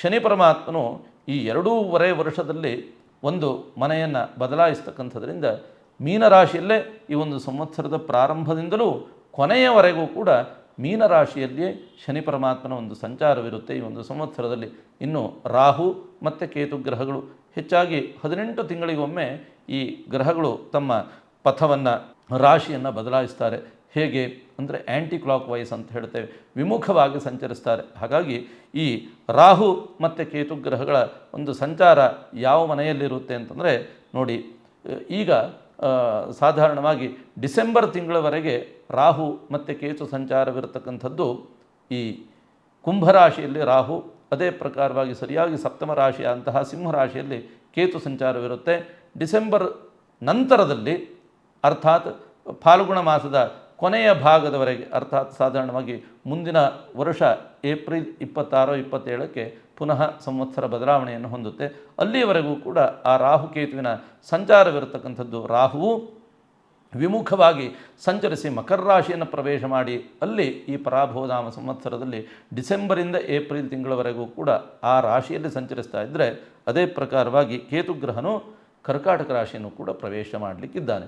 ಶನಿ ಪರಮಾತ್ಮನು ಈ 2.5 ವರ್ಷದಲ್ಲಿ ಒಂದು ಮನೆಯನ್ನು ಬದಲಾಯಿಸ್ತಕ್ಕಂಥದ್ರಿಂದ ಮೀನರಾಶಿಯಲ್ಲೇ ಈ ಒಂದು ಸಂವತ್ಸರದ ಪ್ರಾರಂಭದಿಂದಲೂ ಕೊನೆಯವರೆಗೂ ಕೂಡ ಮೀನರಾಶಿಯಲ್ಲಿಯೇ ಶನಿ ಪರಮಾತ್ಮನ ಒಂದು ಸಂಚಾರವಿರುತ್ತೆ. ಈ ಒಂದು ಸಂವತ್ಸರದಲ್ಲಿ ಇನ್ನು ರಾಹು ಮತ್ತು ಕೇತು ಗ್ರಹಗಳು ಹೆಚ್ಚಾಗಿ 18 ತಿಂಗಳಿಗೊಮ್ಮೆ ಈ ಗ್ರಹಗಳು ತಮ್ಮ ಪಥವನ್ನು ರಾಶಿಯನ್ನು ಬದಲಾಯಿಸ್ತಾರೆ. ಹೇಗೆ ಅಂದರೆ ಆ್ಯಂಟಿ ಕ್ಲಾಕ್ ವೈಸ್ ಅಂತ ಹೇಳ್ತೇವೆ, ವಿಮುಖವಾಗಿ ಸಂಚರಿಸ್ತಾರೆ. ಹಾಗಾಗಿ ಈ ರಾಹು ಮತ್ತು ಕೇತು ಗ್ರಹಗಳ ಒಂದು ಸಂಚಾರ ಯಾವ ಮನೆಯಲ್ಲಿರುತ್ತೆ ಅಂತಂದರೆ ನೋಡಿ, ಈಗ ಸಾಧಾರಣವಾಗಿ ಡಿಸೆಂಬರ್ ತಿಂಗಳವರೆಗೆ ರಾಹು ಮತ್ತು ಕೇತು ಸಂಚಾರವಿರತಕ್ಕಂಥದ್ದು ಈ ಕುಂಭರಾಶಿಯಲ್ಲಿ ರಾಹು, ಅದೇ ಪ್ರಕಾರವಾಗಿ ಸರಿಯಾಗಿ ಸಪ್ತಮ ರಾಶಿಯ ಅಂತಹ ಸಿಂಹರಾಶಿಯಲ್ಲಿ ಕೇತು ಸಂಚಾರವಿರುತ್ತೆ. ಡಿಸೆಂಬರ್ ನಂತರದಲ್ಲಿ ಅರ್ಥಾತ್ ಫಾಲ್ಗುಣ ಮಾಸದ ಕೊನೆಯ ಭಾಗದವರೆಗೆ, ಅರ್ಥಾತ್ ಸಾಧಾರಣವಾಗಿ ಮುಂದಿನ ವರ್ಷ ಏಪ್ರಿಲ್ 26-27ಕ್ಕೆ ಪುನಃ ಸಂವತ್ಸರ ಬದಲಾವಣೆಯನ್ನು ಹೊಂದುತ್ತೆ. ಅಲ್ಲಿಯವರೆಗೂ ಕೂಡ ಆ ರಾಹುಕೇತುವಿನ ಸಂಚಾರವಿರತಕ್ಕಂಥದ್ದು. ರಾಹುವು ವಿಮುಖವಾಗಿ ಸಂಚರಿಸಿ ಮಕರ ರಾಶಿಯನ್ನು ಪ್ರವೇಶ ಮಾಡಿ ಅಲ್ಲಿ ಈ ಪರಾಭವನಾಮ ಸಂವತ್ಸರದಲ್ಲಿ ಡಿಸೆಂಬರಿಂದ ಏಪ್ರಿಲ್ ತಿಂಗಳವರೆಗೂ ಕೂಡ ಆ ರಾಶಿಯಲ್ಲಿ ಸಂಚರಿಸ್ತಾ ಇದ್ದರೆ, ಅದೇ ಪ್ರಕಾರವಾಗಿ ಕೇತುಗ್ರಹನು ಕರ್ಕಾಟಕ ರಾಶಿಯನ್ನು ಕೂಡ ಪ್ರವೇಶ ಮಾಡಲಿಕ್ಕಿದ್ದಾನೆ.